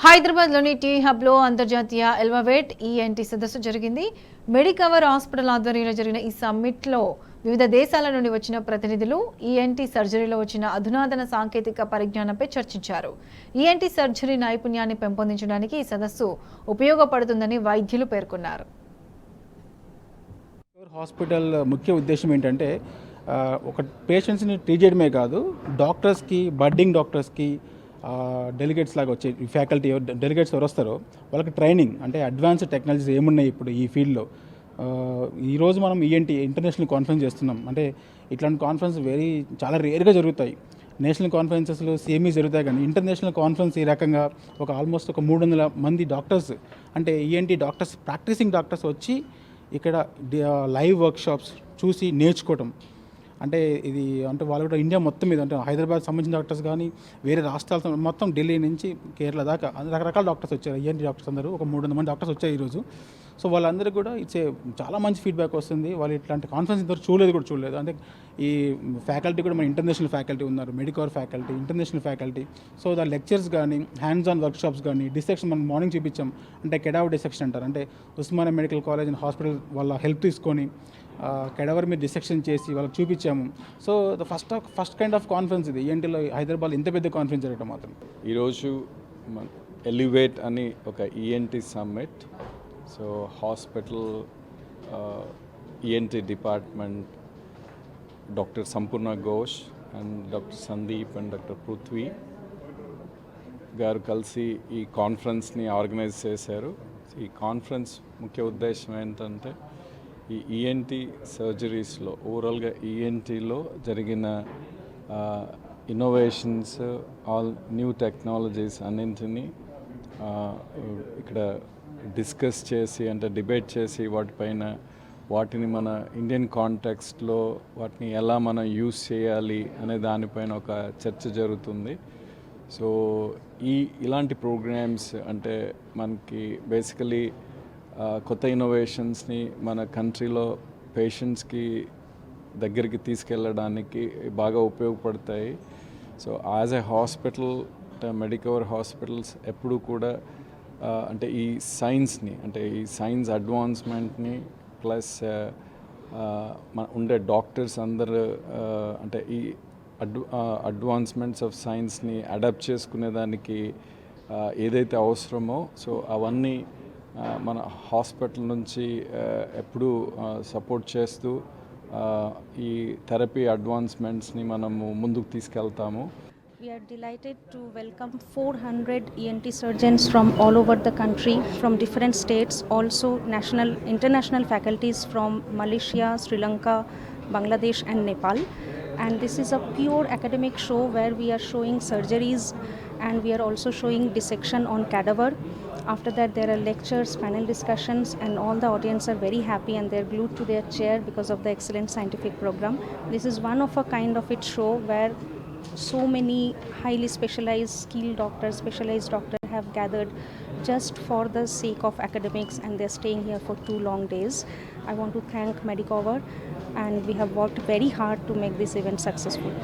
హైదరాబాద్లోని టీ హబ్లో అంతర్జాతీయ ఎల్వావేట్ ఈఎన్టీ సదస్సు జరిగింది. మెడికవర్ హాస్పిటల్ ఆధ్వర్యంలో జరిగిన ఈ సమ్మిట్లో వివిధ దేశాల నుండి వచ్చిన ప్రతినిధులు ఈఎన్టీ సర్జరీలో వచ్చిన అధునాతన సాంకేతిక పరిజ్ఞానంపై చర్చించారు. ఈఎన్టీ సర్జరీ నైపుణ్యాన్ని పెంపొందించడానికి ఈ సదస్సు ఉపయోగపడుతుందని వైద్యులు పేర్కొన్నారు. హాస్పిటల్ ముఖ్య ఉద్దేశం ఏంటంటే ఒక పేషెంట్స్ని ట్రీట్ చేయడమే కాదు, డాక్టర్స్కి, బడ్డింగ్ డాక్టర్స్కి, డెలిగేట్స్ లాగా వచ్చే ఫ్యాకల్టీ డెలిగేట్స్ ఎవరు వస్తారో వాళ్ళకి ట్రైనింగ్, అంటే అడ్వాన్స్డ్ టెక్నాలజీస్ ఏమున్నాయి ఇప్పుడు ఈ ఫీల్డ్లో. ఈరోజు మనం ఈఎన్టీ ఇంటర్నేషనల్ కాన్ఫరెన్స్ చేస్తున్నాం. అంటే ఇట్లాంటి కాన్ఫరెన్స్ చాలా రేర్గా జరుగుతాయి. నేషనల్ కాన్ఫరెన్సెస్లో సేమీ జరుగుతాయి, కానీ ఇంటర్నేషనల్ కాన్ఫరెన్స్ ఈ రకంగా ఆల్మోస్ట్ 300 మంది డాక్టర్స్, అంటే ఈఎన్టీ డాక్టర్స్, ప్రాక్టీసింగ్ డాక్టర్స్ వచ్చి ఇక్కడ లైవ్ వర్క్షాప్స్ చూసి నేర్చుకోవటం. అంటే ఇది అంటే వాళ్ళు కూడా ఇండియా మొత్తం మీద, అంటే హైదరాబాద్ సంబంధించిన డాక్టర్స్ కానీ వేరే రాష్ట్రాల మొత్తం ఢిల్లీ నుంచి కేరళ దాకా రకరకాల డాక్టర్స్ వచ్చారు. ఈఎన్టీ డాక్టర్స్ అందరూ 300 మంది డాక్టర్స్ వచ్చారు ఈరోజు. సో వాళ్ళందరికీ కూడా చాలా మంచి ఫీడ్బ్యాక్ వస్తుంది. వాళ్ళు ఇట్లాంటి కాన్ఫరెన్స్ ఇంతవరకు చూడలేదు. అంటే ఈ ఫ్యాకల్టీ కూడా మన ఇంటర్నేషనల్ ఫ్యాకల్టీ ఉన్నారు, Medicover faculty, international faculty. So దాని లెక్చర్స్ కానీ, హ్యాండ్స్ ఆన్ వర్క్షాప్స్ కానీ, డిసెక్షన్ మనం మార్నింగ్ చూపించాం. అంటే కెడావర్ డిసెక్షన్ అంటారు, అంటే Osmania medical college and hospital వాళ్ళ హెల్ప్ తీసుకొని కెడావర్ మీద డిసెక్షన్ చేసి వాళ్ళకి చూపించాము. So the first kind of conference ఇది ఈఎన్టీలో హైదరాబాద్ ఇంత పెద్ద కాన్ఫరెన్స్ జరగడం మాత్రం. ఈరోజు ఎలివేట్ అని ఒక ENT summit. So hospital ENT department doctor Sampurna Ghosh and doctor Sandeep and doctor Prithvi garu కలిసి ఈ కాన్ఫరెన్స్ని ఆర్గనైజ్ చేశారు. ఈ కాన్ఫరెన్స్ ముఖ్య ఉద్దేశం ఏంటంటే ఈ ఈఎన్టీ సర్జరీస్లో, ఓవరాల్గా ఈఎన్టీలో జరిగిన ఇన్నోవేషన్స్, ఆల్ న్యూ టెక్నాలజీస్ అన్నింటినీ ఇక్కడ డిస్కస్ చేసి, అంటే డిబేట్ చేసి వాటిని మన ఇండియన్ కాంటెక్స్ట్లో వాటిని ఎలా మనం యూస్ చేయాలి అనే దానిపైన ఒక చర్చ జరుగుతుంది. సో ఇలాంటి ప్రోగ్రామ్స్ అంటే మనకి బేసికలీ కొత్త ఇన్నోవేషన్స్ని మన కంట్రీలో పేషెంట్స్కి దగ్గరికి తీసుకెళ్ళడానికి బాగా ఉపయోగపడతాయి. So as a hospital, Medicover hospitals ఎప్పుడూ కూడా అంటే ఈ సైన్స్ని, అంటే ఈ సైన్స్ అడ్వాన్స్మెంట్ని ప్లస్ ఉండే డాక్టర్స్ అందరు అంటే ఈ అడ్వాన్స్మెంట్స్ ఆఫ్ సైన్స్ని అడాప్ట్ చేసుకునేదానికి ఏదైతే అవసరమో సో అవన్నీ మన హాస్పిటల్ నుంచి ఎప్పుడూ సపోర్ట్ చేస్తూ ఈ థెరపీ అడ్వాన్స్మెంట్స్ని మనము ముందుకు తీసుకెళ్తాము. We are delighted to welcome 400 ENT surgeons from all over the country, from different states, also national, international faculties from Malaysia, Sri Lanka, Bangladesh and Nepal. And this is a pure academic show where we are showing surgeries and we are also showing dissection on cadaver. After that there are lectures, panel discussions, and all the audience are very happy and they're glued to their chair because of the excellent scientific program. This is one of a kind of its show where so many highly specialized, skilled doctors, specialized doctors have gathered just for the sake of academics, and they're staying here for 2 long days. I want to thank Medicover, and we have worked very hard to make this event successful.